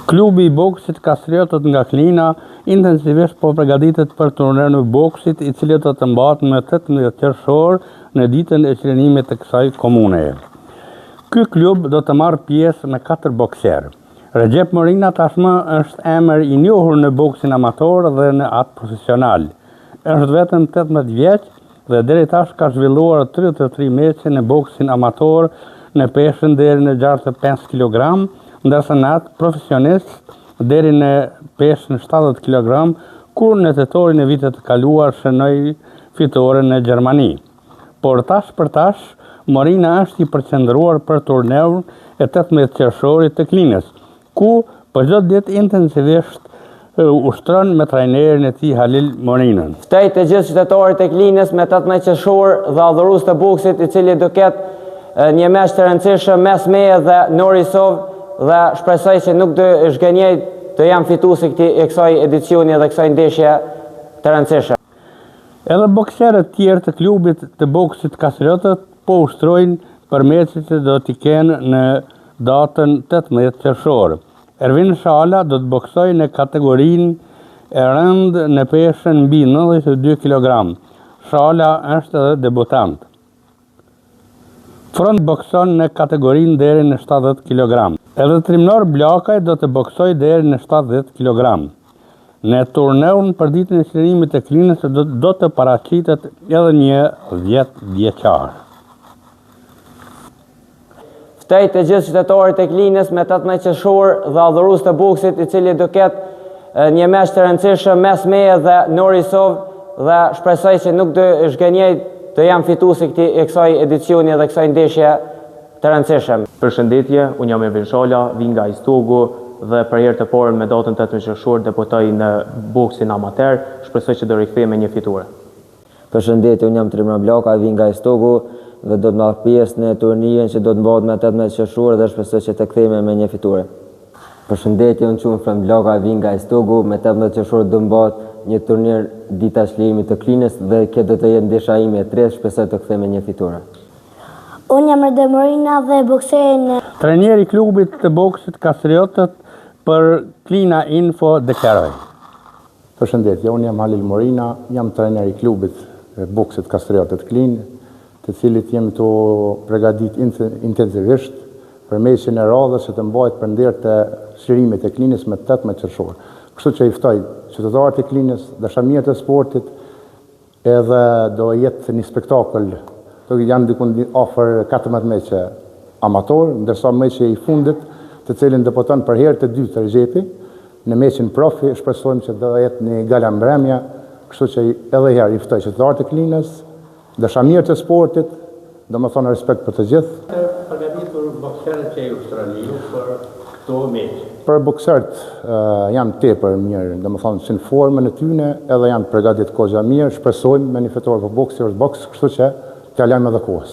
Klubi i boksit Kastriotët nga Klina intensivisht po përgatitet për turnerin e boksit, i cili do të mbahet më 18 qershor në ditën e qëllimit të kësaj komune. Ky klub do të marrë pjesë me 4 bokserë. Recep Morina tashmë është emër i njohur në boksin amator dhe në atë profesional. Është vetëm 18 vjeç dhe deri tash ka zhvilluar 33 meqe në boksin amator në peshën deri në 65 kg, ndërsa në atë profesionist deri në peshën 70 kg, kur në tetorin e vitet të kaluar shënoi fitore në Gjermani. Por tash për tash, Morina është i përqendruar për turneun e 18 qershorit të Klinës, ku për çdo ditë intensivisht ushtron me trajnerin e tij Halil Morinën. Ftoj të gjithë qytetarët e Klinës me 18 qershor dhe adhurues të boksit, i cili do ketë një meç të rëndësishëm mes meje dhe Norisov, dhe shpresoj që nuk do zhgënjej të jam fituesi i kësaj edicioni dhe kësaj ndeshje të rëndësishme. Edhe bokserët tjerë të klubit të boksit Kastriotët po ushtrojnë për meçet që do t'i kenë në datën 18 qershor. Ervin Shala do të boksojë në kategorinë e rëndë në peshën mbi 92 kg. Shala është edhe debutant. Front bokson në kategorinë deri në 70 kg. Edhe Trimnor Blakaj do të boksojë deri në 70 kg. Në turneun për ditën e qëllimit të Klinës do të paraqitet edhe një 10 vjeçar. Ftoj të gjithë qytetarët e Klinës me 18 qershor dhe adhurues të boksit, i cili do ketë një meç të rëndësishëm mes meje dhe Norisov, dhe shpresoj që nuk do zhgënjej të jam fituesi i kësaj edicioni dhe kësaj ndeshje të rëndësishme. Përshëndetje, unë jam Ervin Shala, vi nga Istogu dhe për herë të parë me datën 18 qershor debutoj në boksin amator, shpresoj që do rikthej me një fitore. Përshëndetje, unë jam Trimnor Blakaj, vi nga Istogu dhe do të marr pjesë në turnirin që do të mbahet me 18 qershor dhe shpresoj që të kthehemi me një fitore. Përshëndetje, unë jam Trimnor Blakaj, vi nga Istogu, me 18 qershor do mbahet një turnir dita e çlirimit të Klinës dhe kjo do të jetë ndeshja ime e tretë, shpresoj të kthej me një fitore. Unë jam Recep Morina dhe boksoj në Trajneri i klubit të boksit Kastriotët për Klina Info deklaroi. Përshëndetje, unë jam Halil Morina, jam trajneri i klubit të boksit Kastriotët Klinë, të cilit jemi të përgatit intensivisht për meqin e radhës që të mbajt për nder të çlirimit të Klinës me 18 qershor. Kështu që i ftoj qytetarët e Klinës, dashamirët e sportit, edhe do jetë një spektakël. Janë dikun afër 14 meqe amator, ndërsa meqe i fundit, të cilin debuton për herë të dytë Recepi, në meqin profi, shpresojmë që do jetë një gala mbrëmje, kështu që edhe herë i ftoj qytetarët e Klinës, dashamirët e sportit, domethënë respekt për të gjithë. Përgatitur bokserët që i ushtroni ju për këto meqe. Për bokserët janë tepër mirë, domethënë që në formën e tyre edhe janë përgatitur kohë mirë, shpresojmë me një fitore për boksi është boks, kështu që t'ja lajmë edhe kohës.